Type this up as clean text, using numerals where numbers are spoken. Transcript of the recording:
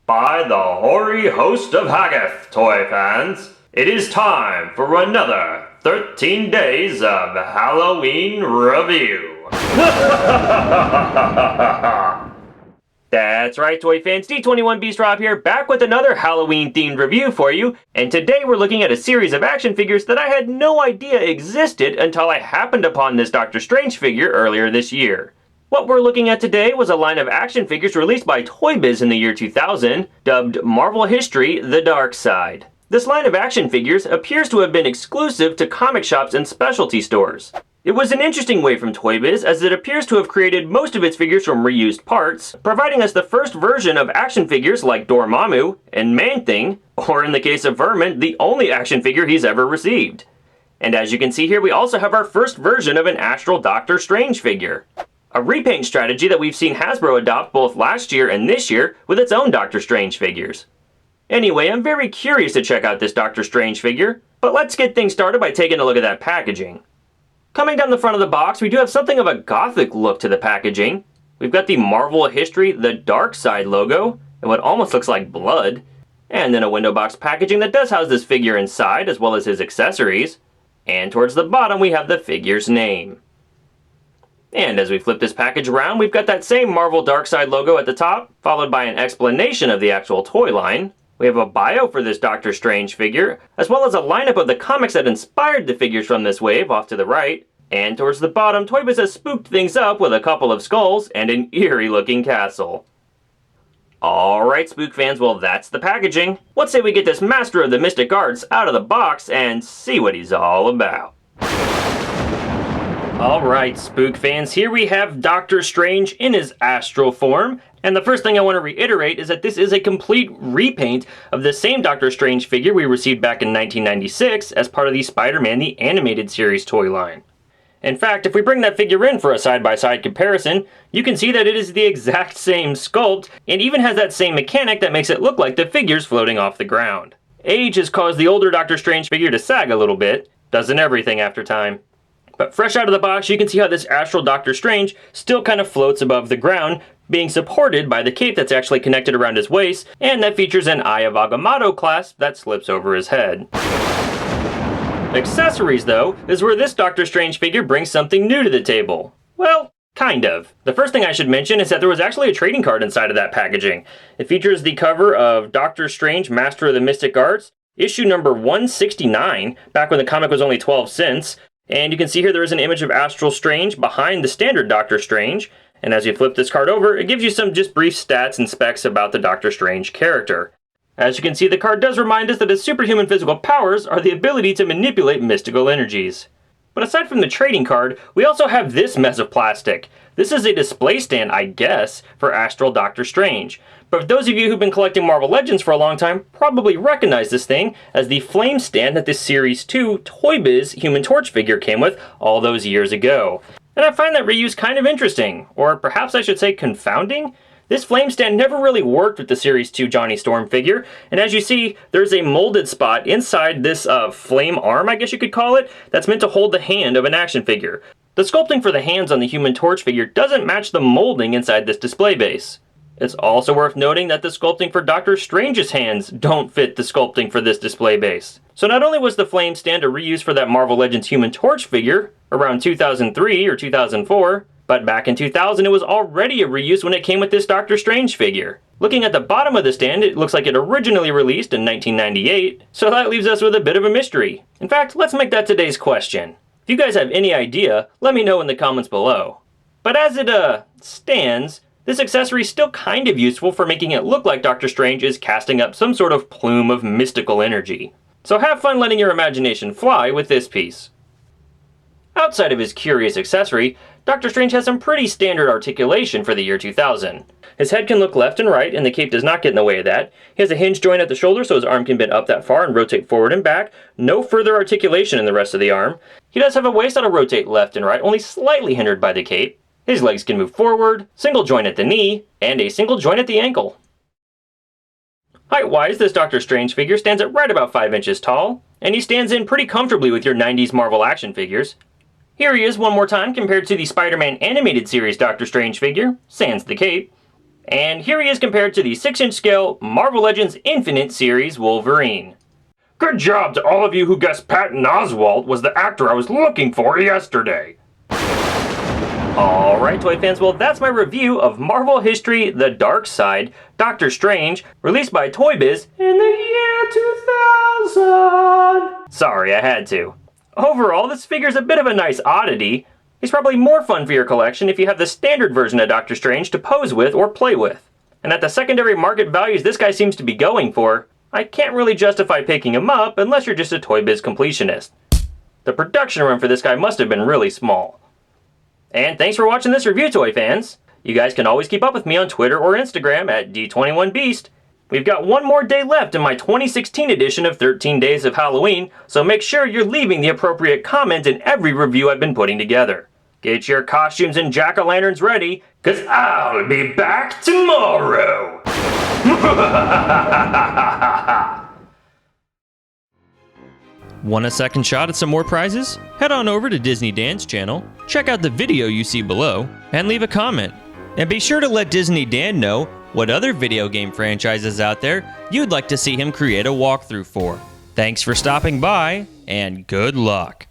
By the hoary host of Haggoth, toy fans, it is time for another 13 days of Halloween review. That's right, toy fans, D21 Beast Rob here, back with another Halloween-themed review for you, and today we're looking at a series of action figures that I had no idea existed until I happened upon this Doctor Strange figure earlier this year. What we're looking at today was a line of action figures released by Toy Biz in the year 2000, dubbed Marvel History: The Dark Side. This line of action figures appears to have been exclusive to comic shops and specialty stores. It was an interesting way from Toy Biz, as it appears to have created most of its figures from reused parts, providing us the first version of action figures like Dormammu and Man-Thing, or in the case of Vermin, the only action figure he's ever received. And as you can see here, we also have our first version of an Astral Doctor Strange figure. A repaint strategy that we've seen Hasbro adopt both last year and this year with its own Doctor Strange figures. Anyway, I'm very curious to check out this Doctor Strange figure, but let's get things started by taking a look at that packaging. Coming down the front of the box, we do have something of a gothic look to the packaging. We've got the Marvel History: The Dark Side logo, and what almost looks like blood, and then a window box packaging that does house this figure inside, as well as his accessories, and towards the bottom we have the figure's name. And as we flip this package around, we've got that same Marvel Dark Side logo at the top, followed by an explanation of the actual toy line. We have a bio for this Doctor Strange figure, as well as a lineup of the comics that inspired the figures from this wave off to the right. And towards the bottom, Toy Biz has spooked things up with a couple of skulls and an eerie looking castle. Alright, spook fans, well that's the packaging. Let's say we get this Master of the Mystic Arts out of the box and see what he's all about. Alright, spook fans, here we have Doctor Strange in his astral form, and the first thing I want to reiterate is that this is a complete repaint of the same Doctor Strange figure we received back in 1996 as part of the Spider-Man the Animated Series toy line. In fact, if we bring that figure in for a side-by-side comparison, you can see that it is the exact same sculpt, and even has that same mechanic that makes it look like the figure's floating off the ground. Age has caused the older Doctor Strange figure to sag a little bit, doesn't everything after time. But fresh out of the box, you can see how this Astral Doctor Strange still kind of floats above the ground, being supported by the cape that's actually connected around his waist, and that features an Eye of Agamotto clasp that slips over his head. Accessories, though, is where this Doctor Strange figure brings something new to the table. Well, kind of. The first thing I should mention is that there was actually a trading card inside of that packaging. It features the cover of Doctor Strange: Master of the Mystic Arts, issue number 169, back when the comic was only 12 cents. And you can see here there is an image of Astral Strange behind the standard Doctor Strange, and as you flip this card over, it gives you some just brief stats and specs about the Doctor Strange character. As you can see, the card does remind us that his superhuman physical powers are the ability to manipulate mystical energies. But aside from the trading card, we also have this mess of plastic. This is a display stand, I guess, for Astral Doctor Strange. But those of you who've been collecting Marvel Legends for a long time probably recognize this thing as the flame stand that this Series 2 Toy Biz Human Torch figure came with all those years ago. And I find that reuse kind of interesting, or perhaps I should say confounding. This flame stand never really worked with the Series 2 Johnny Storm figure, and as you see, there's a molded spot inside this flame arm, I guess you could call it, that's meant to hold the hand of an action figure. The sculpting for the hands on the Human Torch figure doesn't match the molding inside this display base. It's also worth noting that the sculpting for Doctor Strange's hands don't fit the sculpting for this display base. So not only was the flame stand a reuse for that Marvel Legends Human Torch figure around 2003 or 2004, but back in 2000 it was already a reuse when it came with this Doctor Strange figure. Looking at the bottom of the stand, it looks like it originally released in 1998, so that leaves us with a bit of a mystery. In fact, let's make that today's question. If you guys have any idea, let me know in the comments below. But as it stands, this accessory is still kind of useful for making it look like Doctor Strange is casting up some sort of plume of mystical energy. So have fun letting your imagination fly with this piece. Outside of his curious accessory, Doctor Strange has some pretty standard articulation for the year 2000. His head can look left and right, and the cape does not get in the way of that. He has a hinge joint at the shoulder so his arm can bend up that far and rotate forward and back. No further articulation in the rest of the arm. He does have a waist that'll rotate left and right, only slightly hindered by the cape. His legs can move forward, single joint at the knee, and a single joint at the ankle. Height-wise, this Doctor Strange figure stands at right about 5 inches tall, and he stands in pretty comfortably with your 90s Marvel action figures. Here he is one more time compared to the Spider-Man Animated Series Doctor Strange figure, sans the cape. And here he is compared to the 6-inch scale Marvel Legends Infinite series Wolverine. Good job to all of you who guessed Patton Oswalt was the actor I was looking for yesterday. Alright, toy fans, well that's my review of Marvel History The Dark Side, Doctor Strange, released by Toy Biz in the year 2000. Sorry, I had to. Overall, this figure's a bit of a nice oddity. He's probably more fun for your collection if you have the standard version of Doctor Strange to pose with or play with. And at the secondary market values this guy seems to be going for, I can't really justify picking him up unless you're just a Toy Biz completionist. The production run for this guy must have been really small. And thanks for watching this review, toy fans. You guys can always keep up with me on Twitter or Instagram at D21Beast. We've got one more day left in my 2016 edition of 13 Days of Halloween, so make sure you're leaving the appropriate comment in every review I've been putting together. Get your costumes and jack-o'-lanterns ready, cause I'll be back tomorrow! Want a second shot at some more prizes? Head on over to Disney Dan's channel, check out the video you see below, and leave a comment. And be sure to let Disney Dan know what other video game franchises out there you'd like to see him create a walkthrough for. Thanks for stopping by, and good luck!